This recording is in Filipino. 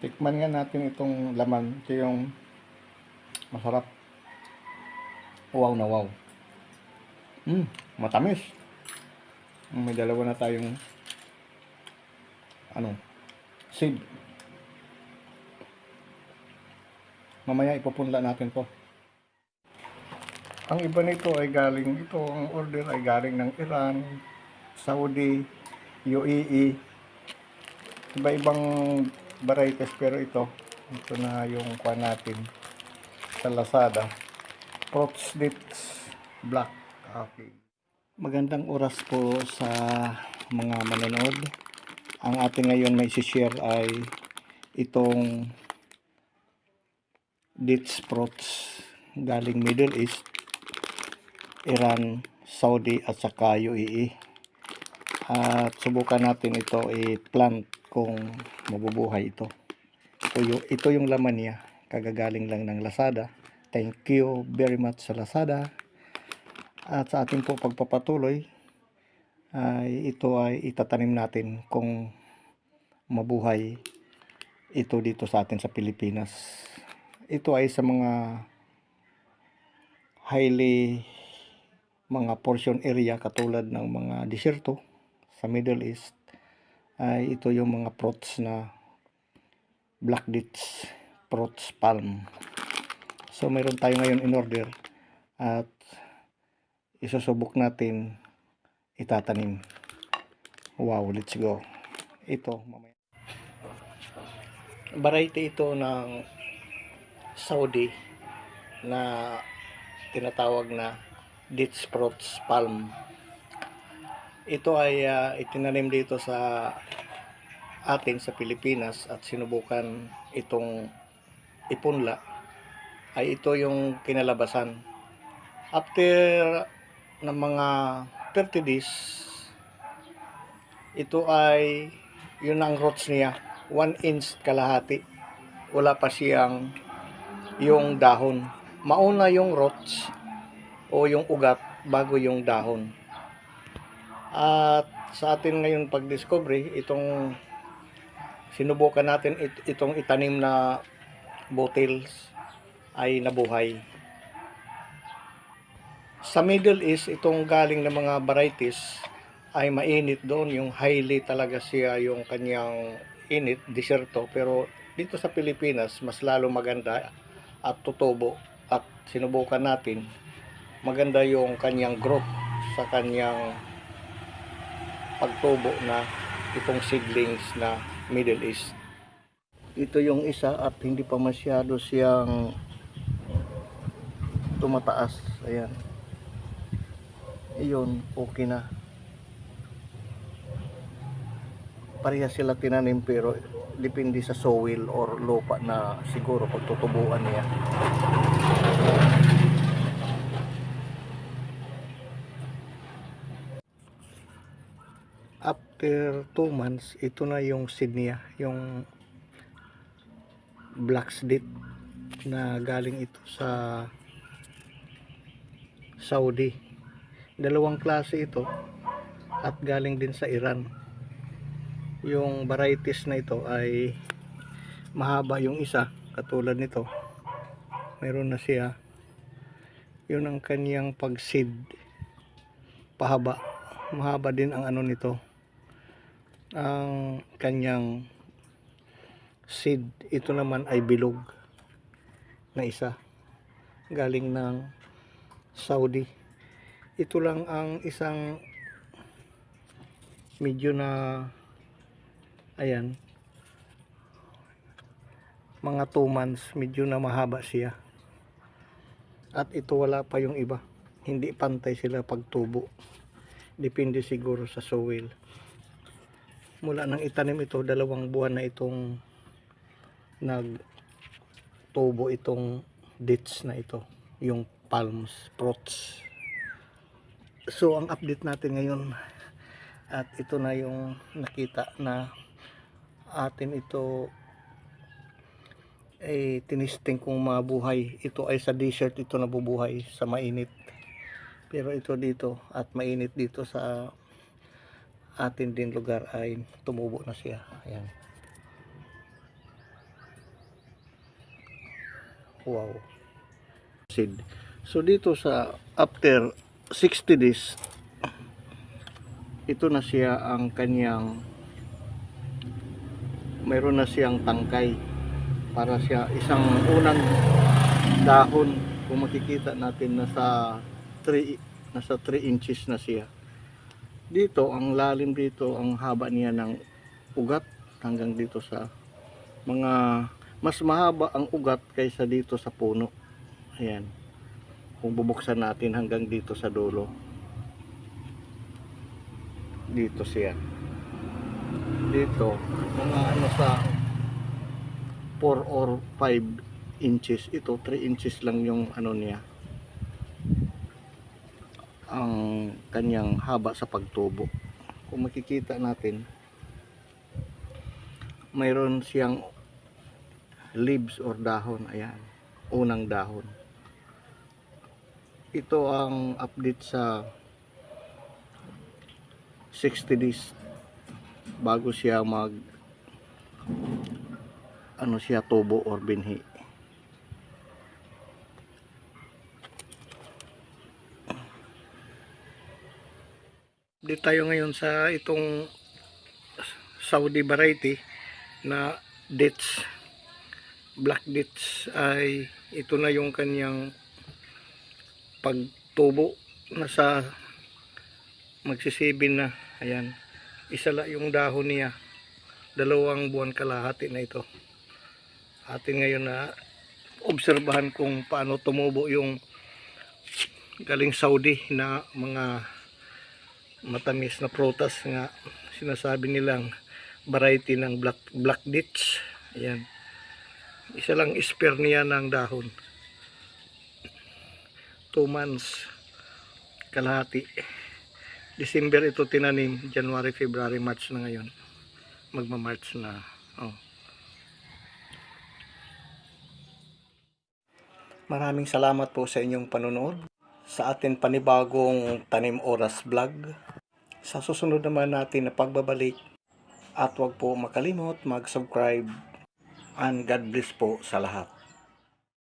Tikman nga natin itong laman. Ito yung masarap. Wow na wow. Matamis. May dalawa na tayong seed. Mamaya ipupunla natin to. Ang iba nito ay galing, ang order ay galing ng Iran, Saudi, UAE. Iba-ibang varieties, pero ito na yung kuha natin sa Lazada. Fruits Dates Black. Okay. Magandang oras po sa mga manonood. Ang ating ngayon may share ay itong dates fruits galing Middle East, Iran, Saudi at saka UAE. At subukan natin ito i-plant kung mabubuhay ito. Ito yung laman niya. Kagagaling lang ng Lazada. Thank you very much sa Lazada. At sa ating po pagpapatuloy ito ay itatanim natin kung mabuhay ito dito sa atin sa Pilipinas. Ito ay sa mga mga portion area katulad ng mga disyerto sa Middle East. Ito yung mga fruits na black dates, fruits palm. So mayroon tayo ngayon in order at isusubok natin itatanim. Wow, let's go. Ito mamaya. Variety ito ng Saudi na tinatawag na dates fruits palm. Ito ay itinanim dito sa atin sa Pilipinas at sinubukan itong ipunla. Ay ito yung kinalabasan. After ng mga 30 days, ito ay yun ang roots niya, 1 inch kalahati. Wala pa siyang yung dahon. Mauna yung roots o yung ugat bago yung dahon. At sa atin ngayon pag-discovery, itong sinubukan natin itong itanim na bottles ay nabuhay. Sa Middle East, itong galing ng mga varieties ay mainit doon, yung highly talaga siya yung kanyang init, disyerto. Pero dito sa Pilipinas, mas lalo maganda at tutubo. At sinubukan natin, maganda yung kanyang growth sa kanyang pagtubo na itong seedlings na Middle East. Ito yung isa at hindi pa masyado siyang tumataas. Ayan. Iyon, okay na. Pareha sila tinanim pero depende sa soil or lupa na siguro pagtutubuan niya. After 2 months, ito na yung seed niya, yung black seed na galing ito sa Saudi. Dalawang klase ito at galing din sa Iran. Yung varieties na ito ay mahaba yung isa, katulad nito. Meron na siya. Yun ang kanyang pag-seed. Pahaba. Mahaba din ang ano nito. Ang kanyang seed. Ito naman ay bilog na isa. Galing ng Saudi. Ito lang ang isang medyo na ayan, mga 2 months, medyo na mahaba siya. At ito wala pa yung iba. Hindi pantay sila pagtubo. Depende siguro sa soil. Mula nang itanim ito, 2 buwan na itong nagtubo itong dates na ito, yung palms, fruits. So ang update natin ngayon, at ito na yung nakita na atin ito ay tinisting kung mabuhay. Ito ay sa desert ito nabubuhay, sa mainit. Pero ito dito at mainit dito sa atin din lugar ay tumubo na siya. Ayan. Wow. Seed. So dito sa after 60 days, ito na siya ang kanyang, mayroon na siyang tangkay para siya isang unang dahon. Kung makikita natin nasa 3 inches na siya. Dito ang lalim, dito ang haba niya ng ugat hanggang dito sa mga, mas mahaba ang ugat kaysa dito sa puno. Ayan, kung bubuksan natin hanggang dito sa dulo, dito siya, dito mga ano sa 4 or 5 inches. Ito 3 inches lang yung ano niya, ang kanyang haba sa pagtubo. Kung makikita natin, mayroon siyang leaves or dahon. Ayan, unang dahon. Ito ang update sa 60 days bago siya mag ano siya, tubo or binhi. Dito tayo ngayon sa itong Saudi variety na dates, black dates. Ay ito na yung kanyang pagtubo, nasa magsisibin na. Ayan, isa lang yung dahon niya, 2 buwan kalahati na ito. Atin ngayon na obserbahan kung paano tumubo yung galing Saudi na mga matamis na prutas nga sinasabi nilang variety ng black dates. Ayan, isa lang spare niya ng dahon, 2 months kalahati. December ito tinanim, January, February, March na ngayon, magma-March na. Maraming salamat po sa inyong panonood sa atin panibagong Tanim Oras vlog. Sa susunod naman natin na pagbabalik, at huwag po makalimot mag-subscribe, and God bless po sa lahat.